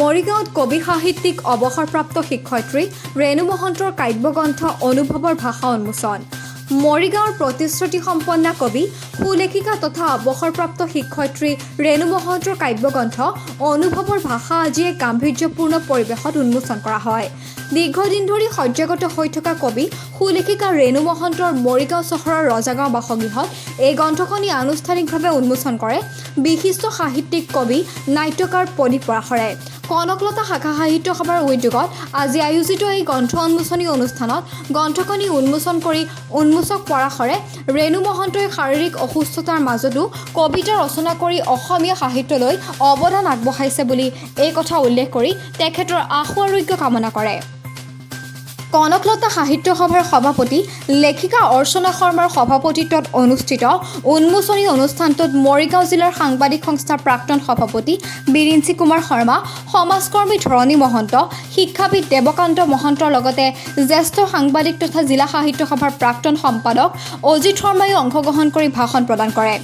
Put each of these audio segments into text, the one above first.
মৰিগাঁৱত কবি সাহিত্যিক অৱসৰপ্ৰাপ্ত শিক্ষয়িত্ৰী ৰেণু মহন্তৰ কাব্যগ্ৰন্থ অনুভৱৰ ভাষা উন্মোচন। মৰিগাঁৱৰ প্ৰতিশ্ৰুতি সম্পন্ন কবি সুলেখিকা তথা অৱসৰপ্ৰাপ্ত শিক্ষয়িত্ৰী ৰেণু মহন্তৰ কাব্যগ্ৰন্থ অনুভৱৰ ভাষা আজি এক গাম্ভীৰ্যপূৰ্ণ পৰিৱেশত উন্মোচন কৰা হয়। দীৰ্ঘদিন ধৰি সহ্যগত হৈ থকা কবি সুলেখিকা ৰেণু মহন্তৰ মৰিগাঁও চহৰৰ ৰজাগাঁও বাসগৃহত এই গ্ৰন্থখনি আনুষ্ঠানিকভাৱে উন্মোচন কৰে বিশিষ্ট সাহিত্যিক কবি নাট্যকাৰ প্ৰদীপ পৰাশৰে। কনকলতা শাখা সাহিত্য সভাৰ উদ্যোগত আজি আয়োজিত এই গ্ৰন্থ উন্মোচনী অনুষ্ঠানত গ্ৰন্থখনি উন্মোচন কৰি উন্মোচক পৰাশৰে ৰেণু মহন্তই শাৰীৰিক অসুস্থতাৰ মাজতো কবিতা ৰচনা কৰি অসমীয়া সাহিত্যলৈ অৱদান আগবঢ়াইছে বুলি এই কথা উল্লেখ কৰি তেখেতৰ আশু আৰোগ্য কামনা কৰে। কনকলতা সাহিত্য সভাৰ সভাপতি লেখিকা অৰ্চনা শৰ্মাৰ সভাপতিত্বত অনুষ্ঠিত উন্মোচনী অনুষ্ঠানটোত মৰিগাঁও জিলাৰ সাংবাদিক সংস্থাৰ প্ৰাক্তন সভাপতি বিৰিঞ্চি কুমাৰ শৰ্মা, সমাজকৰ্মী ধৰণী মহন্ত, শিক্ষাবিদ দেৱকান্ত মহন্তৰ লগতে জ্যেষ্ঠ সাংবাদিক তথা জিলা সাহিত্য সভাৰ প্ৰাক্তন সম্পাদক অজিত শৰ্মায়ো অংশগ্ৰহণ কৰি ভাষণ প্ৰদান কৰে।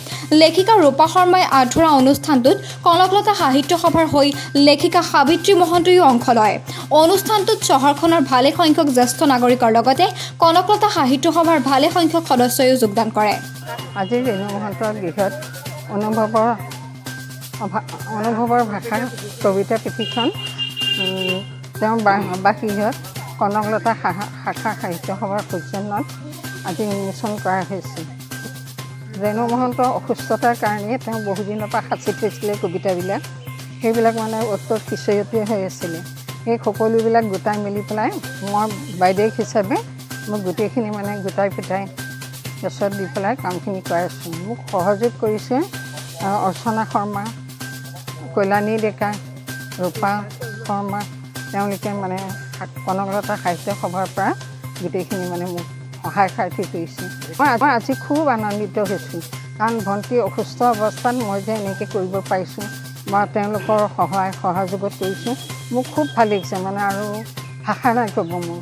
লেখিকা ৰূপা শৰ্মাই আধৰুৱা অনুষ্ঠানটোত কনকলতা সাহিত্য সভাৰ হৈ লেখিকা সাবিত্ৰী মহন্তয়ো অংশ লয়। অনুষ্ঠানটোত চহৰখনৰ ভালে সংখ্যক জ্যেষ্ঠ নাগৰিকৰ লগতে কনকলতা সাহিত্য সভাৰ ভালে সংখ্যক সদস্যয়ো যোগদান কৰে। আজি ৰেণু মহন্তৰ গৃহত অনুভৱৰ ভাষাৰ কবিতা পুথিখন তেওঁৰ বাসগৃহত কনকলতা শাখা সাহিত্য সভাৰ সৌজন্যত আজি উন্মোচন কৰা হৈছে। ৰেণু মহন্তৰ অসুস্থতাৰ কাৰণে তেওঁ বহুদিনৰ পৰা সাঁচি থৈছিলে কবিতাবিলাক, সেইবিলাক মানে অত্যন্ত সিঁচৰতি হৈ আছিলে। সেই সকলোবিলাক গোটাই মেলি পেলাই মই বাইদেউ হিচাপে মোক গোটেইখিনি মানে গোটাই পিটাই গেছত দি পেলাই কামখিনি কৰাই আছোঁ। মোক সহযোগ কৰিছে অৰ্চনা শৰ্মা, কল্যাণী ডেকা, ৰূপা শৰ্মা, তেওঁলোকে মানে কনকলতা সাহিত্য সভাৰ পৰা গোটেইখিনি মানে মোক সহায় সাৰথি কৰিছে। মই আজি খুব আনন্দিত হৈছোঁ, কাৰণ ভণ্টি অসুস্থ অৱস্থাত মই যে এনেকৈ কৰিব পাৰিছোঁ বা তেওঁলোকৰ সহযোগত কৰিছোঁ, মোক খুব ভাল লাগিছে, মানে আৰু ভাষা নাই ক'ব মোৰ।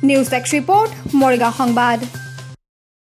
নিউজ ডেস্ক ৰিপৰ্ট, মৰিগাঁও সংবাদ।